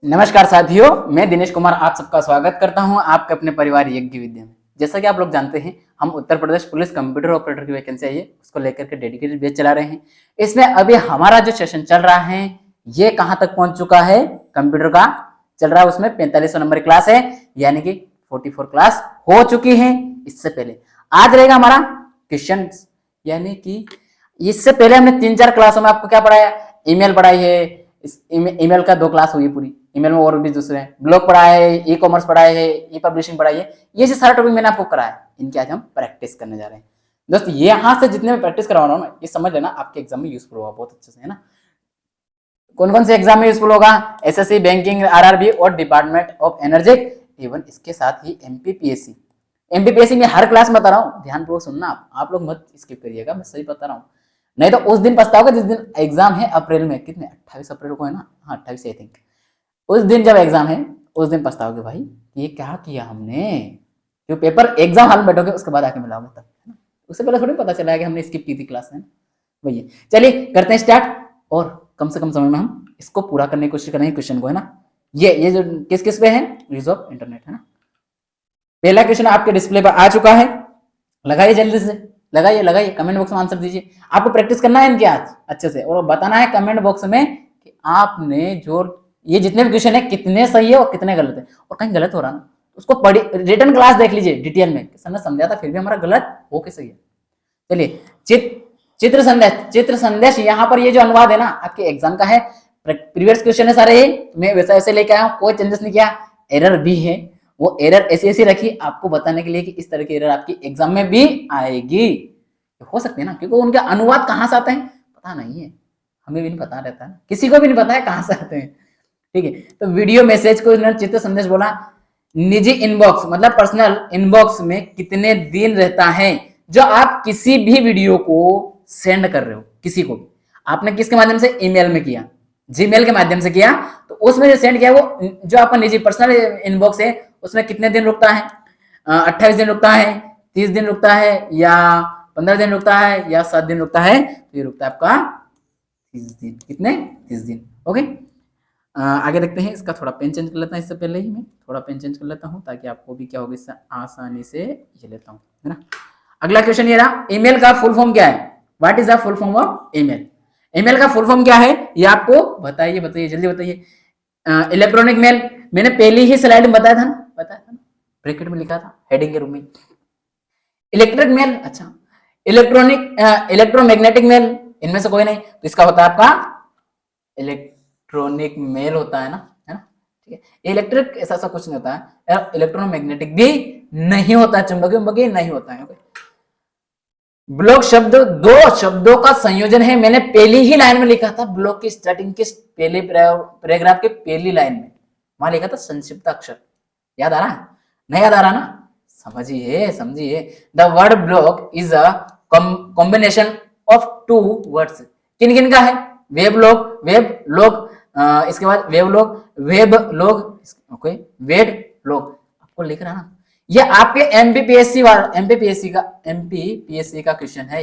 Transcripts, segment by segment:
नमस्कार साथियों, मैं दिनेश कुमार आप सबका स्वागत करता हूं आपके अपने परिवार यज्ञ विद्या में। जैसा कि आप लोग जानते हैं, हम Uttar Pradesh police computer operator की वैकेंसी आई है, उसको लेकर के डेडिकेटेड बैच चला रहे हैं। इसमें अभी हमारा जो सेशन चल रहा है ये कहां तक पहुंच चुका है, कंप्यूटर का चल रहा है, उसमें 4500 नंबर क्लास है, यानी कि 44 क्लास हो चुकी है। इससे पहले आज रहेगा हमारा क्वेश्चन, यानी कि इससे पहले हमने 3-4 क्लासों में आपको क्या पढ़ाया, ईमेल पढ़ाई है। इस ईमेल का 2 क्लास हुई पूरी, ईमेल में और भी दूसरे हैं, ब्लॉग पढ़ाया है, ई कॉमर्स पढ़ाया है, ई पब्लिशिंग पढ़ाई है। ये जो सारा टॉपिक मैंने आपको कराया, इनकी आज हम प्रैक्टिस करने जा रहे हैं। दोस्तों ये यहाँ से जितने में प्रैक्टिस करवा रहा हूँ ना, ये समझ लेना आपके एग्जाम में यूजफुल होगा बहुत अच्छे से, है ना। कौन कौन से एग्जाम में यूजफुल होगा, एसएससी, बैंकिंग, आरआरबी और डिपार्टमेंट ऑफ एनर्जी, इवन इसके साथ ही एमपीपीएससी। एमपीपीएससी में हर क्लास में बता रहा हूँ, ध्यानपूर्वक सुनना, आप लोग मत स्किप करिएगा, मैं सही बता रहा हूँ, नहीं तो उस दिन पछताओगे जिस दिन एग्जाम है अप्रैल में, कितने 28 अप्रैल को है ना, हाँ 28 आई थिंक, उस दिन जब एग्जाम है उस दिन पछताओगे भाई ये क्या किया हमने। जो पेपर एग्जाम हॉल में बैठोगे उसके बाद आके मिलाओगे तब, है ना, उससे पहले थोड़ी पता चला कि हमने स्किप की थी क्लास में, वही। चलिए करते हैं स्टार्ट, और कम से कम समय में हम इसको पूरा करने की कोशिश करेंगे क्वेश्चन को, है ना। ये जो किस किस पे है, यूज ऑफ इंटरनेट, है ना। पहला क्वेश्चन आपके डिस्प्ले पर आ चुका है, लगाइए जल्दी से, लगाइए कमेंट बॉक्स में आंसर दीजिए। आपको प्रैक्टिस करना है इनके आज अच्छे से, और बताना है कमेंट बॉक्स में कि आपने जो ये जितने भी क्वेश्चन है कितने सही है और कितने गलत है, और कहीं गलत हो रहा ना उसको पढ़ी, रिटर्न क्लास देख लीजिए डिटेल में, सर ने समझा था फिर भी हमारा गलत हो के सही है। चलिए चित्र संदेश यहाँ पर ये जो अनुवाद है ना आपके एग्जाम का है, प्रीवियस क्वेश्चन है सारे, मैं वैसा ऐसे लेके आया हूँ, कोई चेंजेस नहीं किया। एरर भी है, वो एरर ऐसी रखी आपको बताने के लिए कि इस तरह की एरर आपकी एग्जाम में भी आएगी, हो सकती है ना, क्योंकि उनके अनुवाद कहाँ से आते हैं पता नहीं है, हमें भी नहीं पता रहता है, किसी को भी नहीं पता है कहाँ से आते हैं, ठीक है। तो वीडियो मैसेज को इन्होंने चित्र संदेश बोला। निजी इनबॉक्स मतलब पर्सनल इनबॉक्स में कितने दिन रहता है, जो आप किसी भी वीडियो को सेंड कर रहे हो, किसी को आपने किसके माध्यम से, ईमेल में किया, जीमेल के माध्यम से किया, तो उसमें जो सेंड किया वो जो आपका निजी पर्सनल इनबॉक्स है उसमें कितने दिन रुकता है, 28 दिन रुकता है, 30 दिन रुकता है, या 15 दिन रुकता है, या 7 दिन रुकता है, तो ये रुकता है आपका 30 दिन। कितने, 30 दिन। ओके, आगे देखते हैं, इसका थोड़ा पेन चेंज कर लेता हूँ, इससे पहले ही मैं थोड़ा पेन चेंज कर लेता हूँ ताकि आपको भी क्या होगा इससे आसानी से ये लेता हूँ, है ना। अगला क्वेश्चन ये रहा, ईमेल का फुल फॉर्म क्या है, what is the full form of email. Email का फुल फॉर्म क्या है ये आपको बताइए जल्दी बताइए। इलेक्ट्रॉनिक मेल मैंने पहली ही स्लाइड में बताया था ना, ब्रैकेट में लिखा था हेडिंग के रूप में। इलेक्ट्रिक मेल, अच्छा इलेक्ट्रोमैग्नेटिक मेल, इनमें से कोई नहीं, तो इसका होता है आपका इलेक्ट्रॉनिक मेल होता है ना, ठीक है। इलेक्ट्रिक ऐसा कुछ नहीं होता है, इलेक्ट्रोमैग्नेटिक भी नहीं होता है, चुंबकीय नहीं होता है। ब्लॉक शब्द 2 शब्दों का संयोजन है, मैंने पहली ही लाइन में लिखा था, ब्लॉक की स्टार्टिंग के पहले पैराग्राफ के पहली लाइन में वहां लिखा था संक्षिप्त अक्षर, याद आ रहा है, नहीं याद आ रहा ना, समझिए। The word block is a combination of 2 words, किन का है, वेब लॉग, इसके बाद web log, okay, web log आपको लिख रहा ना, ये आपके एमपीपीएससी का क्वेश्चन है,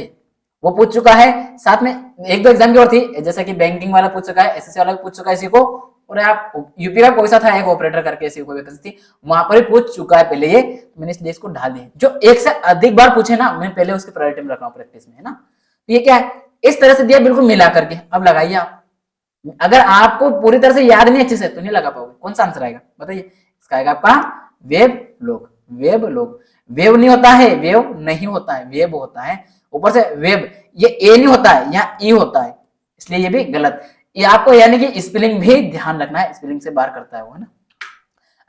वो पूछ चुका है। साथ में 1-2 एग्जाम की और थी, जैसा कि बैंकिंग वाला पूछ चुका है, एसएससी वाला पूछ चुका है इसी को, और आप यूपी का कोई सा था एक ऑपरेटर करके ऐसी कोई वैकेंसी थी, वहां पर ही पूछ चुका है पहले ये, मैंने इसलिए इसको ढाल दिया। जो एक से अधिक बार पूछे ना, मैं पहले उसकी प्रायोरिटी में रख रहा हूँ प्रैक्टिस में, है ना। तो ये क्या है, इस तरह से दिया बिल्कुल मिला करके, अब लगाइए आप, अगर आपको पूरी तरह से याद नहीं अच्छे से तो नहीं लगा पाओगे, कौन सा आंसर आएगा बताइए, इसका आएगा आपका वेब लॉग। वेव नहीं होता है, वेव नहीं होता है, वेब होता है, ऊपर से वेब, ये ए नहीं होता है, यहाँ ई होता है, इसलिए ये भी गलत। ये आपको यानी कि स्पेलिंग भी ध्यान रखना है, स्पेलिंग से बाहर करता है वो, है ना।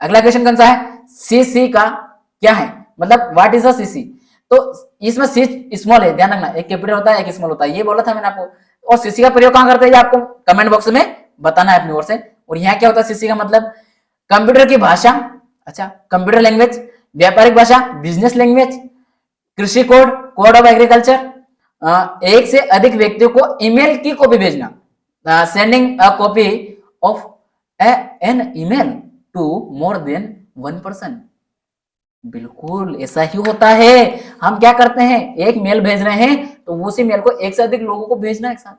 अगला क्वेश्चन कौन सा है, सीसी का क्या है, मतलब व्हाट इज अ सीसी, तो इसमें सी स्मॉल है, ध्यान रखना, एक कैपिटल होता है एक स्मॉल होता है, ये बोला था मैंने आपको। और सीसी का प्रयोग कहां करते हैं आपको कमेंट बॉक्स में बताना है अपनी ओर से। और यहाँ क्या होता है सीसी का मतलब, कंप्यूटर की भाषा, अच्छा कंप्यूटर लैंग्वेज, व्यापारिक भाषा, बिजनेस लैंग्वेज, कृषि कोड ऑफ एग्रीकल्चर, एक से अधिक व्यक्तियों को ईमेल की कॉपी भेजना, sending a copy of an email to more than 1 person, बिल्कुल ऐसा ही होता है। हम क्या करते हैं, एक मेल भेज रहे हैं तो उसी मेल को एक से अधिक लोगों को भेजना एक साथ,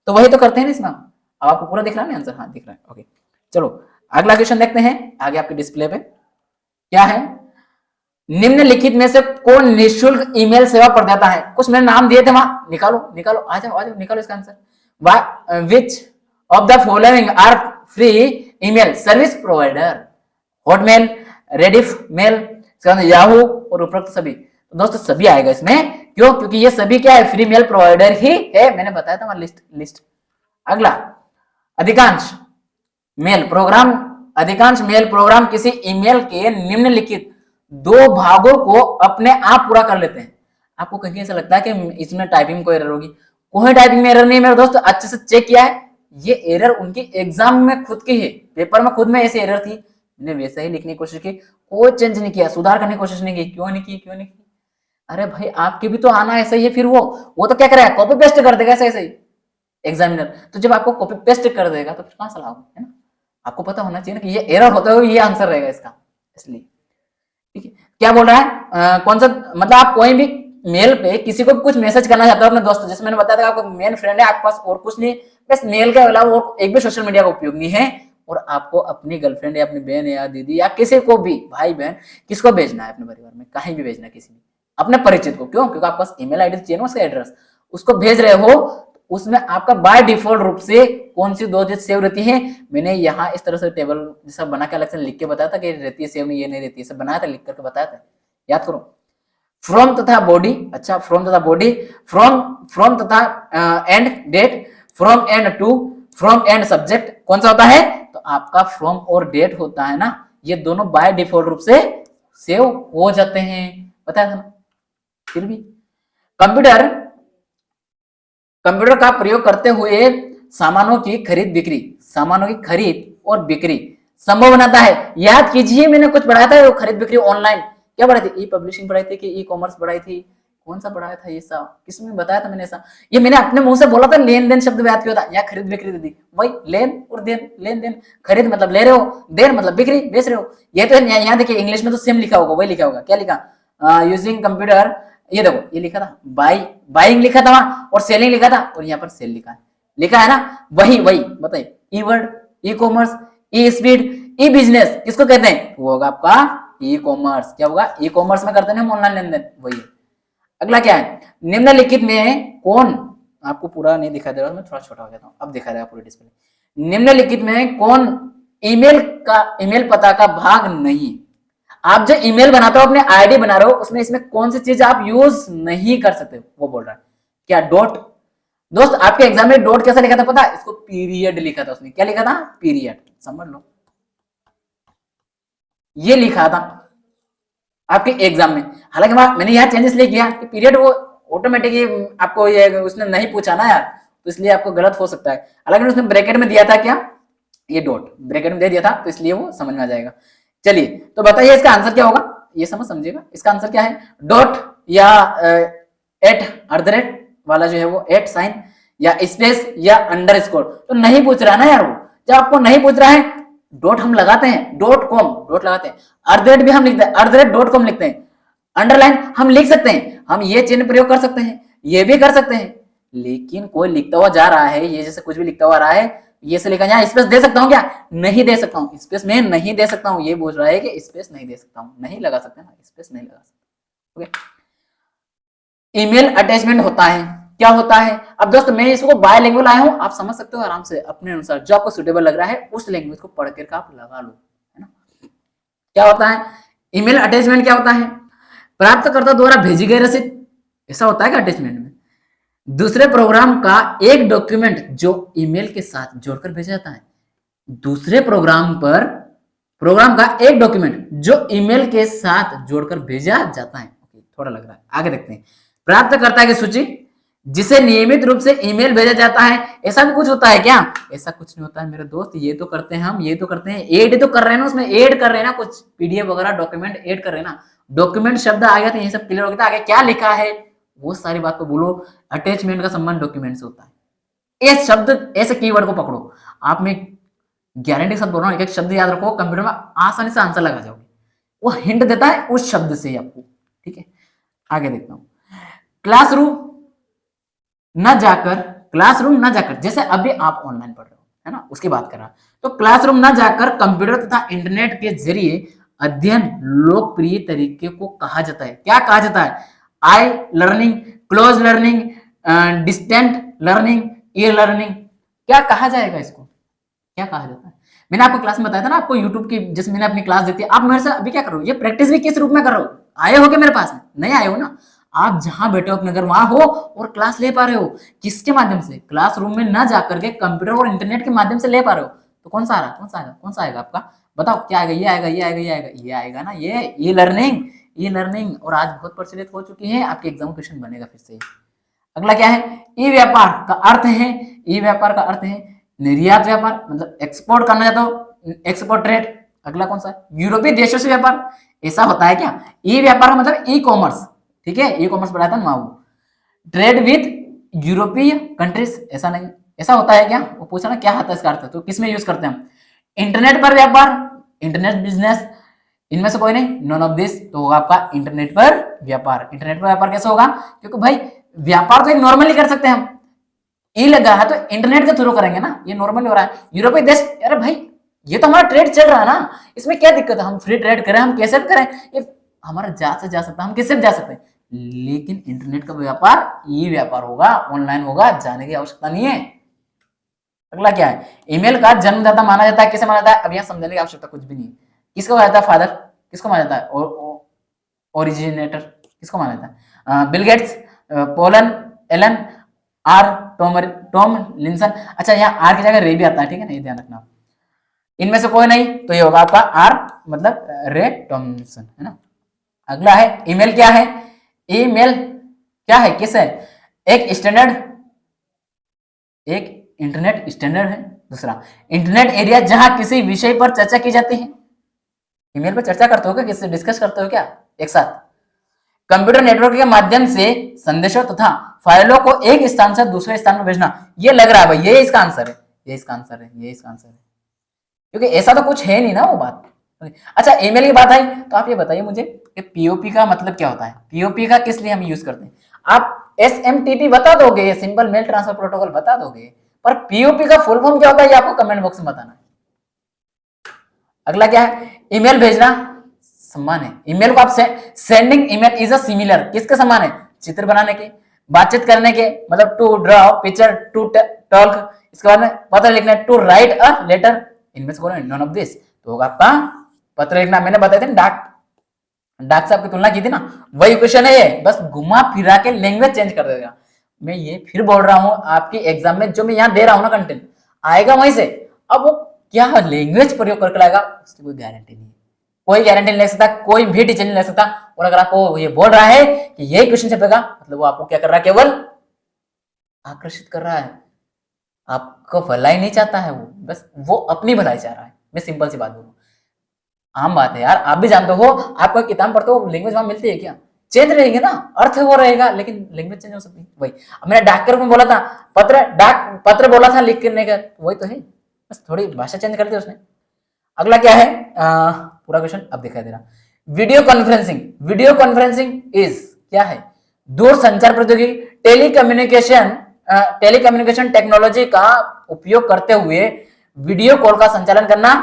तो वही तो करते हैं ना इसमें। अब आपको पूरा दिख रहा है ना आंसर, हाँ दिख रहा है, ओके। चलो अगला क्वेश्चन देखते हैं आगे आपके डिस्प्ले पे क्या है। निम्नलिखित में से कौन निःशुल्क ईमेल सेवा प्रदाता है? कुछ मैंने नाम दिए थे वहां, निकालो निकालो, आ जाओ निकालो इसका answer. Which of the following are free email service provider? Hotmail, Rediff mail, Yahoo और उपरोक्त सभी। तो दोस्तों सभी आएगा इसमें, क्यों? क्योंकि ये सभी क्या है, फ्री मेल प्रोवाइडर ही है, मैंने बताया था वहां लिस्ट। अगला, अधिकांश मेल प्रोग्राम किसी ईमेल के निम्नलिखित दो भागों को अपने आप पूरा कर लेते हैं। आपको कहीं ऐसा लगता है कि इसमें टाइपिंग को एरर होगी? कोई टाइपिंग में एरर नहीं है मेरे दोस्त, अच्छे से चेक किया है। ये एरर उनकी एग्जाम में खुद की है, पेपर में खुद में ऐसी एरर थी, मैंने वैसे ही लिखने की कोशिश की, कोई चेंज नहीं किया, सुधार करने की कोशिश नहीं की। क्यों नहीं की? अरे भाई आपके भी तो आना ऐसा ही है, फिर वो तो क्या करेगा, कॉपी पेस्ट कर देगा ऐसे ही एग्जामिनर। तो जब आपको कॉपी पेस्ट कर देगा तो फिर कहां से लाओगे, है ना? आपको पता होना चाहिए ना कि ये एरर होता है, ये आंसर रहेगा इसका, इसलिए। ठीक है, क्या बोल रहा है, कौन सा, मतलब आप कोई भी मेल पे किसी को कुछ मैसेज करना चाहते हो अपने दोस्तों, जैसे मैंने बताया था आपको मेन फ्रेंड है, आपके पास और कुछ नहीं, बस मेल के अलावा और एक भी सोशल मीडिया का उपयोग नहीं है, और आपको अपनी गर्लफ्रेंड या अपनी बहन या दीदी या किसी को भी, भाई बहन, किसको भेजना है अपने परिवार में, कहीं भी भेजना, किसी भी अपने परिचित को, क्यों? क्योंकि आपके पास ईमेल आईडी चाहिए ना, उसका एड्रेस, उसको भेज रहे हो, उसमें आपका बाय डिफॉल्ट रूप से कौन सी दो चीज सेव रहती है। मैंने यहाँ इस तरह से टेबल जैसा बना के अलग से लिख के बताया था कि रहती है सेव, नहीं ये नहीं रहती है, सब बनाया था, लिख करके बताया था, याद करो। फ्रॉम तथा बॉडी, अच्छा फ्रॉम तथा बॉडी, फ्रॉम तथा and date, from and to, from and subject, कौन सा होता है? तो आपका फ्रॉम और डेट होता है ना, ये दोनों बाय डिफॉल्ट रूप से सेव हो जाते हैं, बताया था ना। फिर भी कंप्यूटर का प्रयोग करते हुए सामानों की खरीद और बिक्री संभव बनाता है। याद कीजिए मैंने कुछ पढ़ाया था, वो खरीद बिक्री ऑनलाइन, क्या पढ़ाई थी? ई पब्लिशिंग पढ़ाई थी कि ई कॉमर्स पढ़ाई थी? कौन सा पढ़ाया था ये सब, किसमें बताया था मैंने ऐसा? ये मैंने अपने मुंह से बोला था, लेन देन शब्द याद किया था, या खरीद बिक्री दी, वही लेन और देन, लेन देन, खरीद मतलब ले रहे हो, देन मतलब बिक्री, बेच रहे हो। ये तो यहाँ देखिए इंग्लिश में तो सेम लिखा होगा, वही लिखा होगा, क्या लिखा, यूजिंग कंप्यूटर, ये देखो ये लिखा था बाइंग लिखा था वहां, और सेलिंग लिखा था, और यहाँ पर सेल लिखा है ना, वही बताइए, ई वर्ड, ई कॉमर्स, ई स्पीड, ई बिजनेस किसको कहते हैं? वो होगा आपका ई कॉमर्स। क्या होगा? ई कॉमर्स में करते हैं हम ऑनलाइन लेन देन, वही। अगला क्या है, निम्नलिखित में कौन, आपको पूरा नहीं दिखा दे रहा, मैं थोड़ा छोटा हो जाता हूँ, अब दिखा देगा पूरे डिस्प्ले। निम्नलिखित में कौन ईमेल पता का भाग नहीं? आप जो ईमेल बनाते हो, अपने आईडी बना रहे हो, उसमें इसमें कौन सी चीज आप यूज नहीं कर सकते, वो बोल रहा है। क्या? डॉट। दोस्त आपके एग्जाम में डॉट कैसा लिखा था पता है? इसको पीरियड लिखा था उसने, क्या लिखा था? पीरियड, समझ लो, ये लिखा था आपके एग्जाम में। हालांकि मैंने यहाँ चेंजेस ले किया कि पीरियड वो ऑटोमेटिकली आपको ये उसने नहीं पूछा ना यार, तो इसलिए आपको गलत हो सकता है। हालांकि उसने ब्रैकेट में दिया था, क्या ये डॉट ब्रैकेट में दे दिया था, तो इसलिए वो समझ में आ जाएगा। चलिए तो बताइए इसका आंसर क्या होगा, ये समझिएगा, इसका आंसर क्या है? डॉट या @ वाला जो है वो एट साइन, या स्पेस, या अंडरस्कोर। तो नहीं पूछ रहा है ना यार वो, जब आपको नहीं पूछ रहा है, डॉट हम लगाते हैं, डॉट लगाते हैं, @ भी हम लिखते हैं, @.com लिखते हैं, अंडरलाइन हम लिख सकते हैं, हम ये चिन्ह प्रयोग कर सकते हैं, ये भी कर सकते हैं, लेकिन कोई लिखता हुआ जा रहा है, ये जैसे कुछ भी लिखता हुआ रहा है, ये से लिखा यहाँ स्पेस दे सकता हूँ क्या? नहीं दे सकता हूँ, स्पेस में नहीं दे सकता हूँ, ये बोल रहा है कि स्पेस नहीं दे सकता हूँ, नहीं लगा सकते ना, स्पेस नहीं लगा सकते। ओके, ईमेल अटैचमेंट होता है, क्या होता है? अब दोस्तों मैं इसको बाय लैंग्वेज लाया हूँ, आप समझ सकते हो आराम से अपने अनुसार, जो आपको सुटेबल लग रहा है उस लैंग्वेज को पढ़ कर आप लगा लो, है ना। क्या होता है ईमेल अटैचमेंट? क्या होता है? प्राप्तकर्ता द्वारा भेजी गई रसीद, ऐसा होता है क्या अटैचमेंट में? दूसरे प्रोग्राम का एक डॉक्यूमेंट जो ईमेल के साथ जोड़कर भेजा जाता है, दूसरे प्रोग्राम का एक डॉक्यूमेंट जो ईमेल के साथ जोड़कर भेजा जाता है। थोड़ा लग रहा है, आगे देखते हैं। प्राप्तकर्ता की सूची जिसे नियमित रूप से ईमेल भेजा जाता है, ऐसा भी कुछ होता है क्या? ऐसा कुछ नहीं होता है मेरे दोस्त, ये तो करते हैं हम, ये तो करते हैं, ऐड तो कर रहे हैं ना, उसमें ऐड कर रहे हैं ना, कुछ पीडीएफ वगैरह डॉक्यूमेंट ऐड कर रहे हैं ना, डॉक्यूमेंट शब्द आ गया तो ये सब क्लियर हो गया। आगे क्या लिखा है वो सारी बात को बोलो। अटैचमेंट का संबंध डॉक्यूमेंट से होता है। इस शब्द ऐसे कीवर्ड को पकड़ो, आप में गारंटी के साथ बोल रहा हूं, एक शब्द याद रखो, कंप्यूटर में आसानी से आंसर लगा जाओगे, वो हिंट देता है उस शब्द से आपको। ठीक है, आगे देखता हूं। क्लासरूम न जाकर, जैसे अभी आप ऑनलाइन पढ़ रहे हो, है ना, उसकी बात कर रहा। तो क्लासरूम ना जाकर कंप्यूटर तथा इंटरनेट के जरिए अध्ययन लोकप्रिय तरीके को कहा जाता है। क्या कहा जाता है? आई learning, close learning, distant learning, e learning, क्या कहा जाएगा इसको? क्या कहा जाता है? मैंने आपको क्लास में बताया था ना, आपको यूट्यूब की जिसमें मैंने अपनी क्लास दी थी, आप मेरे से अभी क्या कर रहे हो? ये प्रैक्टिस भी किस रूप में कर रहे हो? आए हो क्या मेरे पास में? नहीं आए हो ना। आप जहां बैठे हो अपने घर वहां हो और क्लास ले पा रहे हो। किसके माध्यम से? क्लासरूम में ना जाकर के कंप्यूटर और इंटरनेट के माध्यम से ले पा रहे हो। तो कौन सा आ रहा? कौन सा आएगा? कौन सा आएगा आपका? बताओ क्या आएगा? ये आएगा, ये आएगा, ये आएगा, ये आएगा ना, ये ई लर्निंग, ई लर्निंग। और आज बहुत प्रचलित हो चुकी है, आपके एग्जाम क्वेश्चन बनेगा फिर से। अगला क्या है? ई व्यापार का अर्थ है, ई व्यापार का अर्थ है निर्यात व्यापार, मतलब एक्सपोर्ट करना चाहते हो, एक्सपोर्ट ट्रेड। अगला कौन सा? यूरोपीय देशों से व्यापार। ऐसा होता है क्या? ई व्यापार का मतलब ई कॉमर्स, ठीक है, ई कॉमर्स पढ़ाया था ना वो। ट्रेड विद यूरोपीय कंट्रीज, ऐसा नहीं, ऐसा होता है क्या? वो पूछा ना क्या आता है इसका अर्थ, तो किसमें यूज करते हैं हम? इंटरनेट पर व्यापार, इंटरनेट बिजनेस, इनमें से कोई नहीं, नॉन ऑफ दिस, तो होगा आपका इंटरनेट पर व्यापार। इंटरनेट पर व्यापार कैसे होगा? क्योंकि भाई व्यापार तो एक नॉर्मली कर सकते हैं हम, ई लगा है तो इंटरनेट के थ्रू करेंगे ना, ये नॉर्मली हो रहा है। यूरोपीय देश, अरे भाई ये तो हमारा ट्रेड चल रहा है ना, इसमें क्या दिक्कत है? हम फ्री ट्रेड करें, हम कैसे करें, ये हमारा जा से जा सकता है, हम किससे भी जा सकते हैं। लेकिन इंटरनेट का व्यापार ई व्यापार होगा, ऑनलाइन होगा, जाने की आवश्यकता नहीं है। अगला क्या है? ईमेल का जन्मदाता माना जाता है, किसे माना जाता है? अब यहाँ समझने की आवश्यकता कुछ भी नहीं है। किसको माना जाता है? फादर। किसको माना जाता है? ओरिजिनेटर। किसको माना जाता है? Bill Gates, Paul Allen, or Tomlinson. अच्छा यहाँ आर की जगह रे भी आता है, ठीक है ना, ये ध्यान रखना। इनमें से कोई नहीं, तो ये होगा आपका आर, मतलब रे टॉमलिंसन, है ना। अगला है ईमेल। क्या है ईमेल? क्या है, किस है? एक स्टैंडर्ड, एक इंटरनेट स्टैंडर्ड है। दूसरा इंटरनेट एरिया, जहां किसी विषय पर चर्चा की जाती है। ईमेल पर चर्चा करते हो क्या? किससे डिस्कस करते हो क्या एक साथ? कंप्यूटर नेटवर्क के माध्यम से संदेशों तथा फाइलों को एक स्थान से दूसरे स्थान में भेजना। ये लग रहा है भाई, ये इसका आंसर है, ये इसका आंसर है, ये इसका आंसर है, क्योंकि ऐसा तो कुछ है नहीं ना वो बात। अच्छा ईमेल की बात आई तो आप ये बताइए मुझे कि पीओपी का मतलब क्या होता है? पीओपी का किस लिए हम यूज करते हैं? आप एसएमटीपी बता दोगे, सिंपल मेल ट्रांसफर प्रोटोकॉल बता दोगे, पर पीओपी का फुल फॉर्म क्या होता है ये आपको कमेंट बॉक्स में बताना है। अगला क्या है? ईमेल भेजना समान है। ईमेल को आप sending email is a similar, किसके समान है? चित्र बनाने के, बातचीत करने के, मतलब to draw picture, to talk, इसके बाद में पत्र लिखना, टू राइट अ लेटर, इनमें से कौन? नॉन ऑफ दिस, तो होगा आपका पत्र लिखना। मैंने बताया था डाक, डाक से आपकी तुलना की थी ना, वही क्वेश्चन है ये, बस घुमा फिरा के लैंग्वेज चेंज कर देगा। मैं ये फिर बोल रहा हूं, आपके एग्जाम में जो मैं यहाँ दे रहा हूं ना कंटेंट आएगा वहीं से। अब वो क्या लैंग्वेज प्रयोग करके लाएगा उसकी कोई गारंटी नहीं है, कोई गारंटी नहीं ले सकता, कोई भी टीचर नहीं ले सकता। और अगर आपको ये बोल रहा है कि यही क्वेश्चन छपेगा, मतलब वो आपको क्या कर रहा है? केवल आकर्षित कर रहा है, आपको भलाई नहीं चाहता है वो, बस वो अपनी भलाई चाह रहा है। मैं सिंपल सी बात बोलूं, आम बात है यार, आप भी जानते हो, आपको किताब पढ़ते हो, लैंग्वेज वहां मिलती है क्या? चेंज रहेगी ना, अर्थ वो रहेगा, लेकिन लैंग्वेज चेंज हो सकती है। वही मैंने डाककर में बोला था, पत्र, डाक पत्र बोला था लिख करने का, वही तो है, बस थोड़ी भाषा चेंज कर दी उसने। अगला क्या है? पूरा क्वेश्चन अब दिखाई दे रहा। Video conferencing, video conferencing is क्या है? दूर संचार प्रौद्योगिकी, टेलीकम्युनिकेशन, टेलीकम्युनिकेशन टेक्नोलॉजी का उपयोग करते हुए वीडियो कॉल का संचालन करना,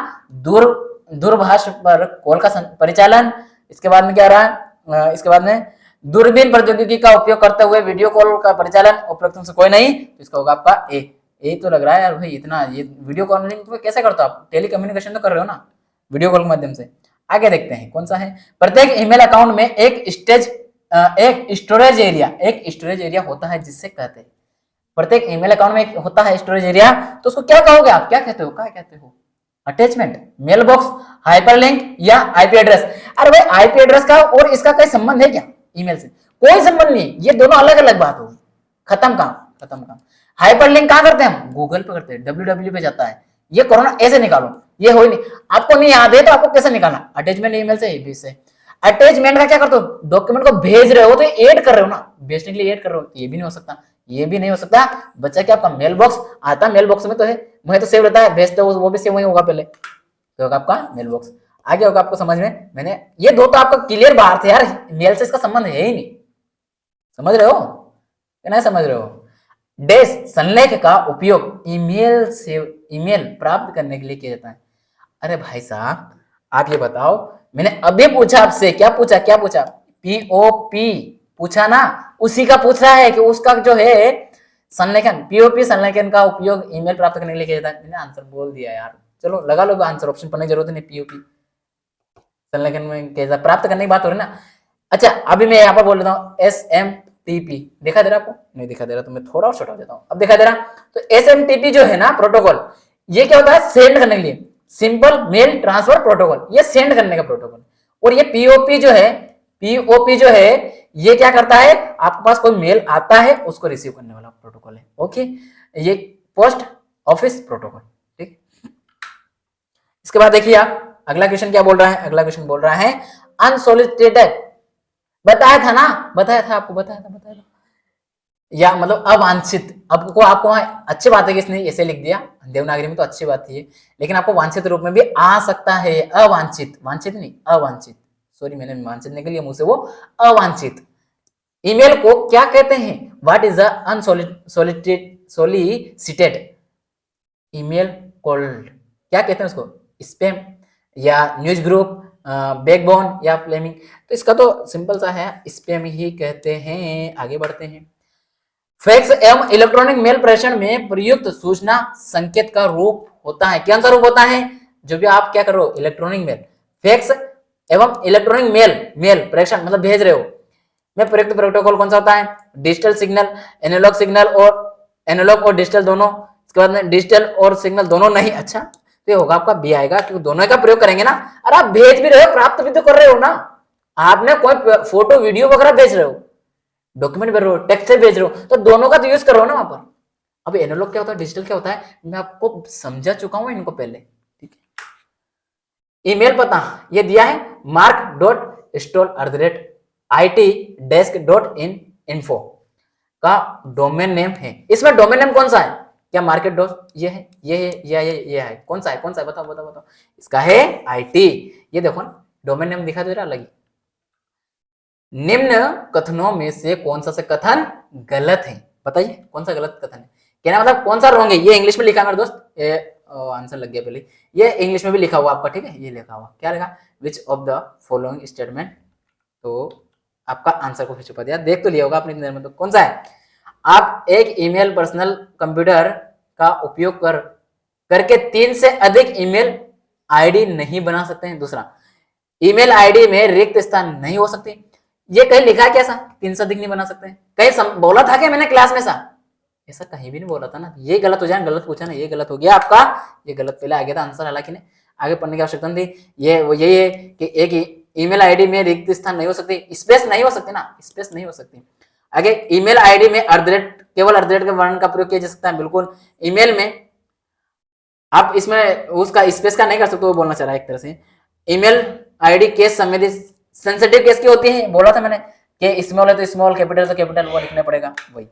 दूरभाष पर कॉल का परिचालन। इसके बाद में क्या रहा? इसके बाद में दूरबीन प्रौद्योगिकी का उपयोग करते हुए वीडियो कॉल का परिचालन, उपरोक्त से कोई नहीं, तो इसका होगा आपका ए तो लग रहा है यार भाई, इतना ये वीडियो कॉलिंग तो कैसे करते हो आप? टेलीकम्युनिकेशन तो कर रहे हो ना वीडियो कॉल के माध्यम से। आगे देखते हैं कौन सा है। प्रत्येक ईमेल अकाउंट में एक स्टोरेज एरिया, एक स्टोरेज एरिया होता है, जिससे कहते हैं प्रत्येक ईमेल अकाउंट में एक होता है स्टोरेज एरिया, तो उसको क्या कहोगे आप? क्या कहते हो? क्या कहते हो? अटैचमेंट, मेल बॉक्स, हाइपरलिंक या आईपी एड्रेस। अरे भाई आईपी एड्रेस का और इसका कोई संबंध है क्या ईमेल से? कोई संबंध नहीं, ये दोनों अलग अलग बात होगी। खत्म काम, खत्म काम। हाइपरलिंक कहां करते हैं हम? गूगल पे करते हैं, www पे जाता है। ये करो ना, ऐसे निकालो, ये हो ही नहीं। आपको नहीं याद है तो आपको कैसे निकालना? अटैचमेंट ईमेल से, भी से। अटैचमेंट का क्या करते हो? डॉक्यूमेंट को भेज रहे हो तो ऐड कर रहे हो ना, भेजने के लिए ऐड कर रहे हो, ये भी नहीं हो सकता, ये भी नहीं हो सकता। बच्चा क्या आपका मेल बॉक्स आता, मेल बॉक्स में तो है, वही तो सेव रहता है, भेजते हो वो भी सेव वही होगा पहले, तो होगा आपका मेल बॉक्स। आगे होगा आपको समझ में, मैंने ये दो तो आपका क्लियर बाहर थे यार, मेल से इसका संबंध है ही नहीं, समझ रहे हो कि नहीं समझ रहे हो? डैश संलेख का उपयोग ईमेल प्राप्त करने के लिए किया जाता है। अरे भाई साहब, आप ये बताओ, मैंने अभी पूछा आपसे, क्या पूछा? पीओपी पूछा ना, उसी का पूछ रहा है कि उसका जो है संलेखन, पीओपी संलेखन का उपयोग ईमेल प्राप्त करने के लिए किया जाता है। मैंने आंसर बोल दिया यार, चलो लगा लो आंसर, ऑप्शन पढ़ने की जरूरत नहीं। पीओपी संलेखन में कैसा प्राप्त करने की बात हो रही है ना। अच्छा, अभी मैं यहाँ पर बोल देता हूँ SMTP, दिखा दे रहा आपको? नहीं दिखा दे रहा, तो मैं थोड़ा और छोटा हो जाता हूँ। अब दिखा दे रहा, तो SMTP जो है ना प्रोटोकॉल, ये क्या होता है? सेंड करने के लिए, सिंपल मेल ट्रांसफर प्रोटोकॉल, ये सेंड करने का प्रोटोकॉल। और ये पीओपी जो है ये क्या करता है? आपके पास कोई मेल आता है उसको रिसीव करने वाला प्रोटोकॉल है। ओके, ये पोस्ट ऑफिस प्रोटोकॉल। ठीक, इसके बाद देखिए आप अगला क्वेश्चन क्या बोल रहा है? अगला क्वेश्चन बोल रहा है अनसोलिसिटेड, बताया था ना, बताया था या मतलब अवांछित। आपको अच्छी बात है कि इसने ऐसे लिख दिया देवनागरी में, तो अच्छी बात है, लेकिन आपको वांछित रूप में भी आ सकता है। अवांछित, वांछित नहीं, अवांछित, सॉरी मैंने वांछित निकल लिया मुंह से, वो अवांछित ईमेल को क्या कहते हैं? What is the unsolicited email called? क्या कहते हैं उसको? स्पैम या न्यूज ग्रुप, बैकबोन या फ्लेमिंग? तो इसका तो सिंपल सा है, स्पैम ही कहते हैं। आगे बढ़ते हैं। फैक्स एवं इलेक्ट्रॉनिक मेल प्रेषण में प्रयुक्त सूचना संकेत का रूप होता है। कौन सा रूप होता है? जो भी आप क्या कर रहे हो, इलेक्ट्रॉनिक मेल, फैक्स एवं इलेक्ट्रॉनिक मेल प्रेषण मतलब भेज रहे हो, में प्रयुक्त प्रोटोकॉल कौन सा होता है? डिजिटल सिग्नल, एनालॉग और डिजिटल दोनों। इसके बाद में डिजिटल और सिग्नल दोनों नहीं। अच्छा, तो ये होगा आपका बी आएगा, क्योंकि दोनों का प्रयोग करेंगे ना। अरे आप भेज भी रहे हो, प्राप्त भी तो कर रहे हो ना। आपने कोई फोटो वीडियो वगैरह भेज रहे हो, डॉक्यूमेंट भेज रहे हो, टेक्स्ट से भेज रहे हो, तो दोनों का तो यूज करो ना वहां पर। अब एनालॉग क्या होता है, डिजिटल क्या होता है, मैं आपको समझा चुका हूं इनको पहले। ठीक है, ईमेल पता ये दिया है mark.stol@it-desk.in-info का डोमेन नेम है। इसमें डोमेन नेम कौन सा है? क्या मार्केट डॉट ये है, ये है? कौन सा है बताओ? इसका है IT। ये देखो ना, डोमेन नेम दिखा दे रहा अलग। निम्न कथनों में से कौन सा कथन गलत है? बताइए कौन सा गलत कथन है? कहना मतलब कौन सा रॉन्ग है? ये इंग्लिश में लिखा है मेरे दोस्त, आंसर लग गया पहले। ये इंग्लिश में भी लिखा हुआ आपका, ठीक है, ये लिखा हुआ क्या लिखा? विच ऑफ द फॉलोइंग स्टेटमेंट, तो आपका आंसर को फिर छुपा दिया, देख तो लिया होगा आपने इतनी देर में। तो कौन सा है? आप एक ईमेल पर्सनल कंप्यूटर का उपयोग करके 3 से अधिक ईमेल आईडी नहीं बना सकते हैं। दूसरा, ईमेल आईडी में रिक्त स्थान नहीं हो सकते। ये कहीं लिखा है क्या? ऐसा 3 से अधिक नहीं बना सकते हैं? कहीं बोला था क्या मैंने क्लास में? ऐसा कहीं भी नहीं बोला था ना। ये गलत हो जाए, गलत पूछा ना, ये गलत हो गया आपका, ये गलत पहले आ गया था आंसर, हालांकि नहीं आगे पढ़ने की आवश्यकता नहीं थी। ये वो यही है कि एक ईमेल आईडी में रिक्त स्थान नहीं हो सकती, स्पेस नहीं हो सकती ना, स्पेस नहीं हो सकती। आगे ईमेल आईडी में केवल अर्धरेट के वर्ण का प्रयोग किया जा सकता है। बिल्कुल, ईमेल में आप इसमें उसका स्पेस का नहीं कर सकते, वो बोलना चाह रहा है एक तरह से। ईमेल आईडी केस संबंधित सेंसिटिव केस की होती है, बोला था मैंने कि स्मॉल है तो स्मॉल, कैपिटल तो कैपिटल, वो लिखना पड़ेगा। वही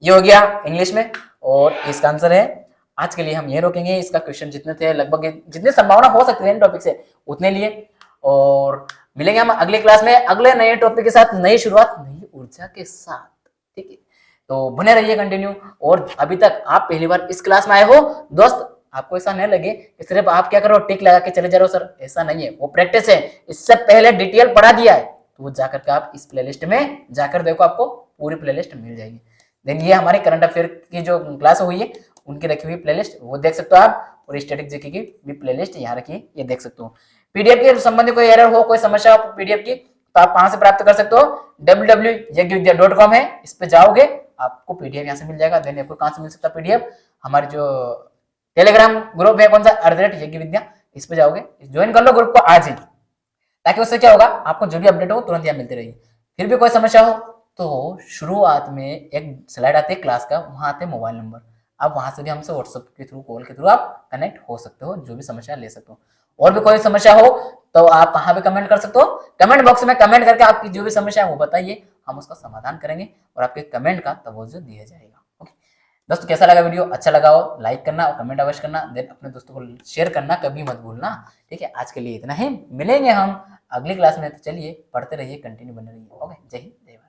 ये हो गया इंग्लिश में, और इसका आंसर है। आज के लिए हम ये रोकेंगे। इसका क्वेश्चन जितने थे, लगभग जितनी संभावना हो सकती है इन टॉपिक से, उतने लिए। और मिलेंगे हम अगले क्लास में अगले नए टॉपिक के साथ, नई शुरुआत, नई ऊर्जा के साथ। ठीक है, तो बने रहिए कंटिन्यू। और अभी तक आप पहली बार इस क्लास में आए हो दोस्त, आपको ऐसा नहीं लगे कि सिर्फ आप क्या करो, टिक लगा के चले जा रहे हो सर, ऐसा नहीं है, वो प्रैक्टिस है। इससे पहले डिटेल पढ़ा दिया है, तो वो जाकर के आप इस प्लेलिस्ट में जाकर देखो, आपको पूरी प्लेलिस्ट मिल जाएगी। देन ये हमारे करंट अफेयर की जो क्लास हुई है उनकी रखी हुई प्लेलिस्ट, वो देख सकते हो आप, और स्टैटिक जीके की भी प्लेलिस्ट यहाँ रखी है, ये देख सकते हो। पीडीएफ के संबंधी कोई एरर हो, कोई समस्या हो पीडीएफ की, तो आप कहां से प्राप्त कर सकते हो? www.yagyavidya.com है, इस पे जाओगे आपको पीडीएफ यहाँ से मिल जाएगा। देन आपको कहां से मिल सकता है पीडीएफ? हमारे जो टेलीग्राम ग्रुप है, कौन सा, @यज्ञविद्या, इस पे जाओगे, ज्वाइन कर लो ग्रुप को आज ही, ताकि उससे क्या होगा, आपको जो भी अपडेट हो तुरंत यहाँ मिलती रहेगी। फिर भी कोई समस्या हो तो शुरुआत में एक स्लाइड आती है क्लास का, वहां आते हैं मोबाइल नंबर, आप वहां से भी हमसे व्हाट्सएप के थ्रू, कॉल के थ्रू आप कनेक्ट हो सकते हो, जो भी समस्या ले सकते हो। और भी कोई समस्या हो तो आप कहाँ पे कमेंट कर सकते हो? कमेंट बॉक्स में कमेंट करके आपकी जो भी समस्या है वो बताइए, हम उसका समाधान करेंगे और आपके कमेंट का तवज्जो दिया जाएगा। ओके दोस्तों, कैसा लगा वीडियो? अच्छा लगा हो लाइक करना और कमेंट अवश्य करना, देन अपने दोस्तों को शेयर करना कभी मत भूलना। ठीक है, आज के लिए इतना ही, मिलेंगे हम अगली क्लास में। तो चलिए पढ़ते रहिए, कंटिन्यू बने रहिए। ओके, जय हिंद, जय भारत।